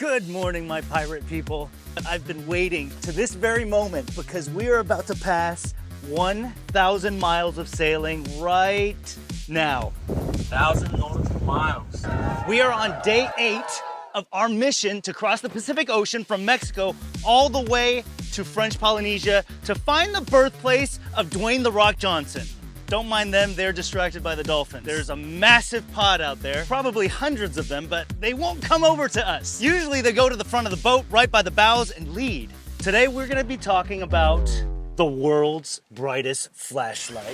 Good morning, my pirate people. I've been waiting to this very moment because we are about to pass 1,000 miles of sailing right now. 1,000 nautical miles. We are on day 8 of our mission to cross the Pacific Ocean from Mexico all the way to French Polynesia to find the birthplace of Dwayne "The Rock" Johnson. Don't mind them, they're distracted by the dolphins. There's a massive pod out there, probably hundreds of them, but they won't come over to us. Usually they go to the front of the boat, right by the bows, and lead. Today we're gonna be talking about the world's brightest flashlight.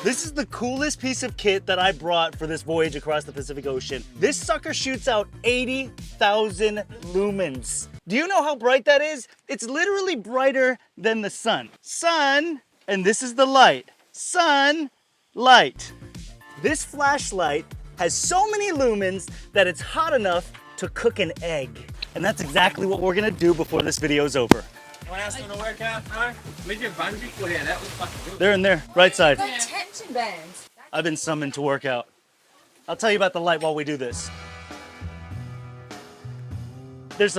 This is the coolest piece of kit that I brought for this voyage across the Pacific Ocean. This sucker shoots out 80,000 lumens. Do you know how bright that is? It's literally brighter than the sun. Sun, and this is the light. Sun, light. This flashlight has so many lumens that it's hot enough to cook an egg. And that's exactly what we're gonna do before this video is over. Anyone else want to work out? No? We did bungee foot here. That was fucking good. They're in there, right side. Got tension bands. I've been summoned to work out. I'll tell you about the light while we do this. There's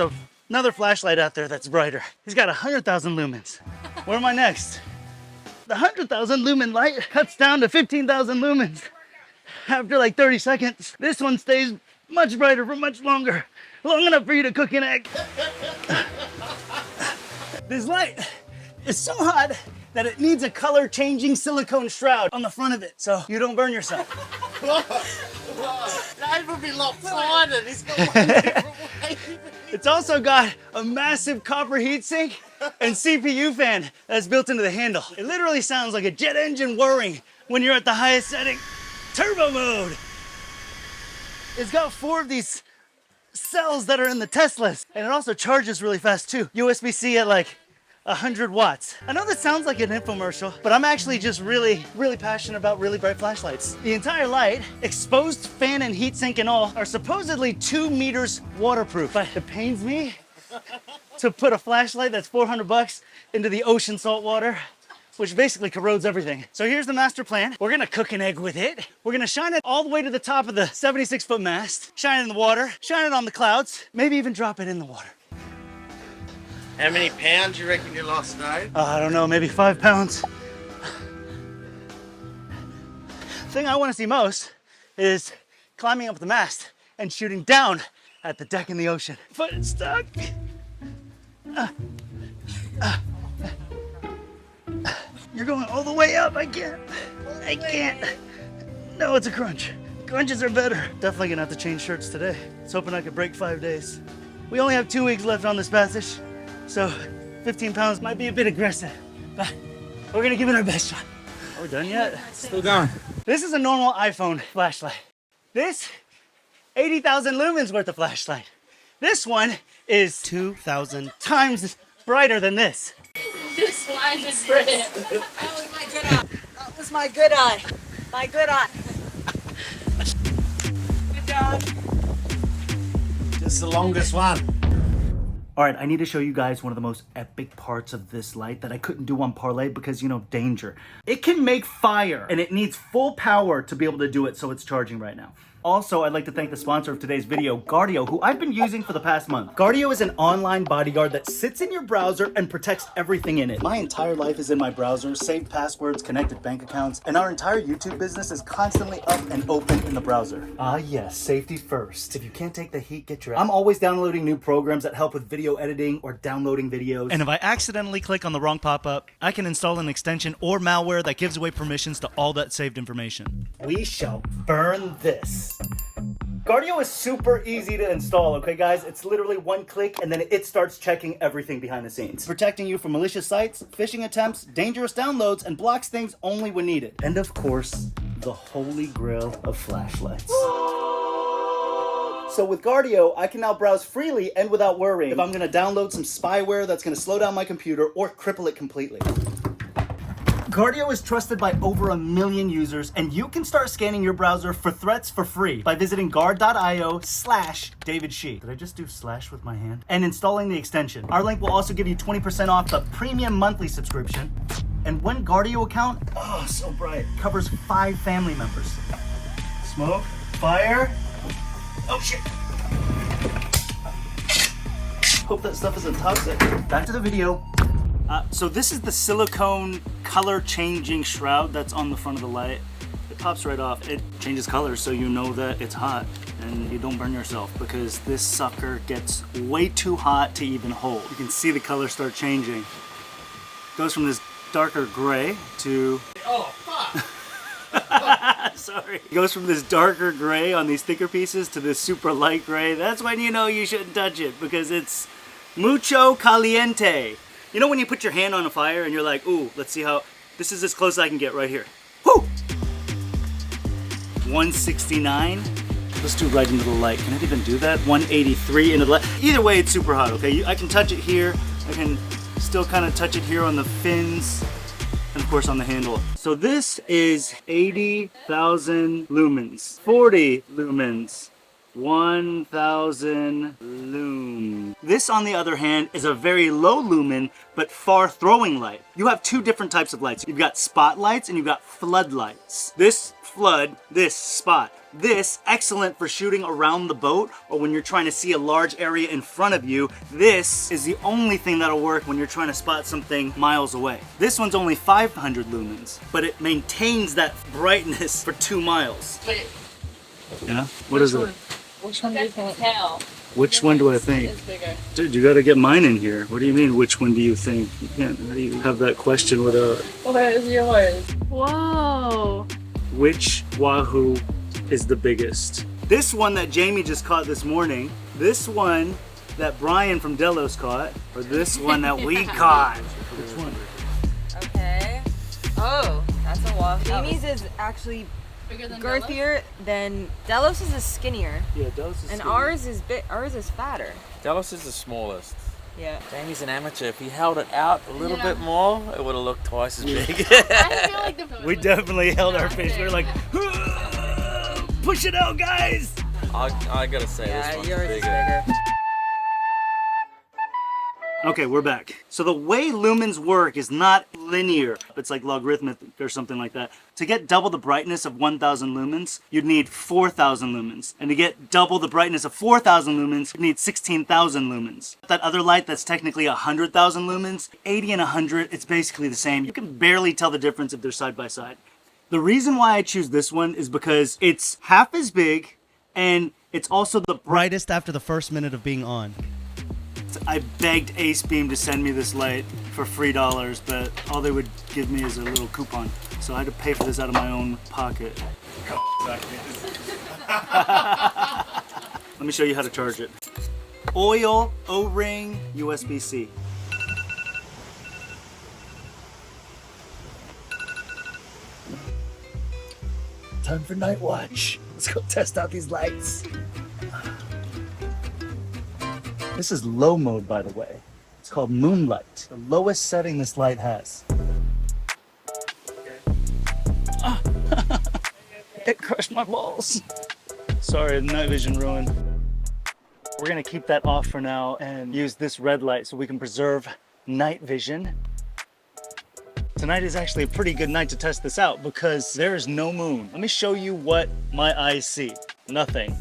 another flashlight out there that's brighter. He's got 100,000 lumens. Where am I next? The 100,000 lumen light cuts down to 15,000 lumens after like 30 seconds. This one stays much brighter for much longer. Long enough for you to cook an egg. This light is so hot that it needs a color changing silicone shroud on the front of it so you don't burn yourself. That would be lopsided. He's got one different way. It's also got a massive copper heatsink and CPU fan that's built into the handle. It literally sounds like a jet engine whirring when you're at the highest setting. Turbo mode. It's got 4 of these cells that are in the Teslas. And it also charges really fast too. USB-C at like 100 watts. I know that sounds like an infomercial, but I'm actually just really passionate about really bright flashlights. The entire light, exposed fan and heatsink and all, are supposedly 2 meters waterproof. But it pains me to put a flashlight that's $400 into the ocean salt water, which basically corrodes everything. So here's the master plan. We're gonna cook an egg with it. We're gonna shine it all the way to the top of the 76-foot mast, shine it in the water, shine it on the clouds, maybe even drop it in the water. How many pounds you reckon you lost, though? I don't know, maybe 5 pounds. The thing I wanna see most is climbing up the mast and shooting down at the deck in the ocean. But it's stuck. You're going all the way up. I can't. No, it's a crunch. Crunches are better. Definitely gonna have to change shirts today. I was hoping I could break 5 days. We only have 2 weeks left on this passage, so 15 pounds might be a bit aggressive, but we're gonna give it our best shot. Are we done yet? Still going. This is a normal iPhone flashlight. This, 80,000 lumens worth of flashlight. This one is 2,000 times brighter than this. This line is brilliant. That was my good eye. That was my good eye. My good eye. Good job. It's the longest one. All right, I need to show you guys one of the most epic parts of this light that I couldn't do on parlay because, you know, danger. It can make fire and it needs full power to be able to do it, so it's charging right now. Also, I'd like to thank the sponsor of today's video, Guardio, who I've been using for the past month. Guardio is an online bodyguard that sits in your browser and protects everything in it. My entire life is in my browser, saved passwords, connected bank accounts, and our entire YouTube business is constantly up and open in the browser. Ah yes, safety first. If you can't take the heat, get your... I'm always downloading new programs that help with video editing or downloading videos. And if I accidentally click on the wrong pop-up, I can install an extension or malware that gives away permissions to all that saved information. We shall burn this. Guardio is super easy to install, okay guys? It's literally one click and then it starts checking everything behind the scenes. Protecting you from malicious sites, phishing attempts, dangerous downloads, and blocks things only when needed. And of course, the holy grail of flashlights. So with Guardio, I can now browse freely and without worrying if I'm gonna download some spyware that's gonna slow down my computer or cripple it completely. Guardio is trusted by over 1 million users, and you can start scanning your browser for threats for free by visiting guard.io/David She. Did I just do slash with my hand? And installing the extension. Our link will also give you 20% off the premium monthly subscription. And one Guardio account, oh, so bright, covers 5 family members. Smoke, fire, Oh shit. Hope that stuff isn't toxic. Back to the video. So this is the silicone color changing shroud that's on the front of the light. It pops right off. It changes colors so you know that it's hot and you don't burn yourself, because this sucker gets way too hot to even hold. You can see the color start changing. Goes from this darker gray to... Oh, fuck! Sorry. It goes from this darker gray on these thicker pieces to this super light gray. That's when you know you shouldn't touch it, because it's mucho caliente. You know when you put your hand on a fire and you're like, ooh, let's see how... This is as close as I can get right here. Woo! 169. Let's do right into the light. Can it even do that? 183 into the light. Either way, it's super hot, okay? I can touch it here. I can still kind of touch it here on the fins. And of course on the handle. So this is 80,000 lumens. 40 lumens. 1,000 lumen. This, on the other hand, is a very low lumen but far throwing light. You have two different types of lights. You've got spotlights and you've got floodlights. This flood, this spot. This, excellent for shooting around the boat or when you're trying to see a large area in front of you. This is the only thing that'll work when you're trying to spot something miles away. This one's only 500 lumens, but it maintains that brightness for 2 miles. Wait, Yeah? What is it? which one do you think? Tell. Which one do I think? It's bigger. Dude, you gotta get mine in here. What do you mean, which one do you think? You can't, how do you have that question without... Where is yours? Whoa. Which Wahoo is the biggest? This one that Jamie just caught this morning, this one that Brian from Delos caught, or this one that we caught? Which one? Okay. Oh, that's a waffle. Jamie's is actually Bigger than girthier than Delos's is skinnier, Yeah, Delos is and skinny. ours is fatter. Delos is the smallest. Yeah. Jamie's an amateur. If he held it out a little bit more, it would have looked twice as big. I feel like the We definitely held our fish. We were like, push it out, guys! I gotta say, Yeah, this one's yours is bigger. bigger. Okay, we're back. So the way lumens work is not linear. It's like logarithmic or something like that. To get double the brightness of 1,000 lumens, you'd need 4,000 lumens. And to get double the brightness of 4,000 lumens, you need 16,000 lumens. That other light that's technically 100,000 lumens, 80 and 100, it's basically the same. You can barely tell the difference if they're side by side. The reason why I choose this one is because it's half as big and it's also the Brightest after the first minute of being on. I begged Ace Beam to send me this light for $3, but all they would give me is a little coupon. So I had to pay for this out of my own pocket. Let me show you how to charge it. Oil, O-ring, USB-C. Time for night watch. Let's go test out these lights. This is low mode, by the way. It's called moonlight. The lowest setting this light has. Ah. It crushed my balls. Sorry, the night vision ruined. We're gonna keep that off for now and use this red light so we can preserve night vision. Tonight is actually a pretty good night to test this out because there is no moon. Let me show you what my eyes see. Nothing.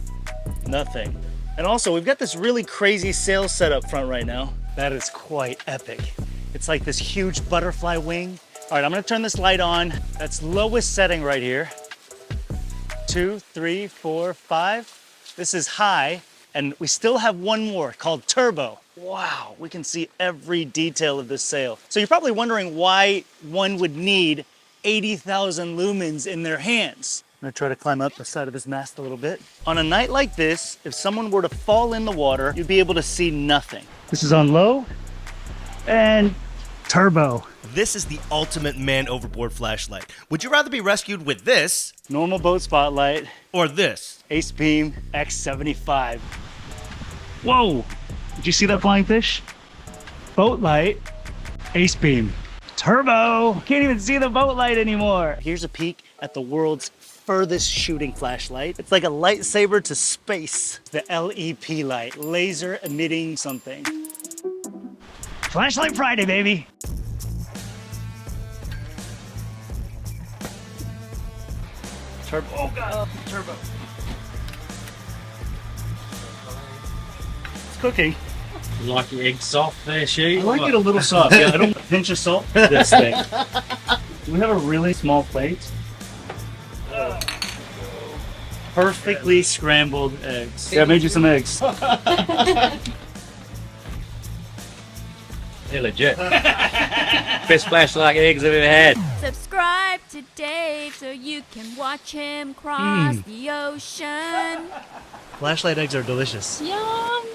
Nothing. And also, we've got this really crazy sail set up front right now. That is quite epic. It's like this huge butterfly wing. All right, I'm gonna turn this light on. That's lowest setting right here. 2, 3, 4, 5. This is high, and we still have one more called turbo. Wow, we can see every detail of this sail. So you're probably wondering why one would need 80,000 lumens in their hands. I'm gonna try to climb up the side of this mast a little bit. On a night like this, if someone were to fall in the water, you'd be able to see nothing. This is on low and turbo. This is the ultimate man overboard flashlight. Would you rather be rescued with this Normal boat spotlight, or this? Ace Beam X75. Whoa, did you see that flying fish? Boat light, Ace Beam. Turbo, can't even see the boat light anymore. Here's a peek at the world's furthest shooting flashlight. It's like a lightsaber to space. The LEP light, laser emitting something. Flashlight Friday, baby. Turbo, oh God, turbo. cooking. You like your egg soft there, She? I like it a little soft. Yeah, I don't pinch of salt. This thing. Do we have a really small plate? Perfectly scrambled eggs. Yeah, I made you some eggs. They're legit. Best flashlight eggs I've ever had. Subscribe to Dave so you can watch him cross the ocean. Flashlight eggs are delicious. Yum.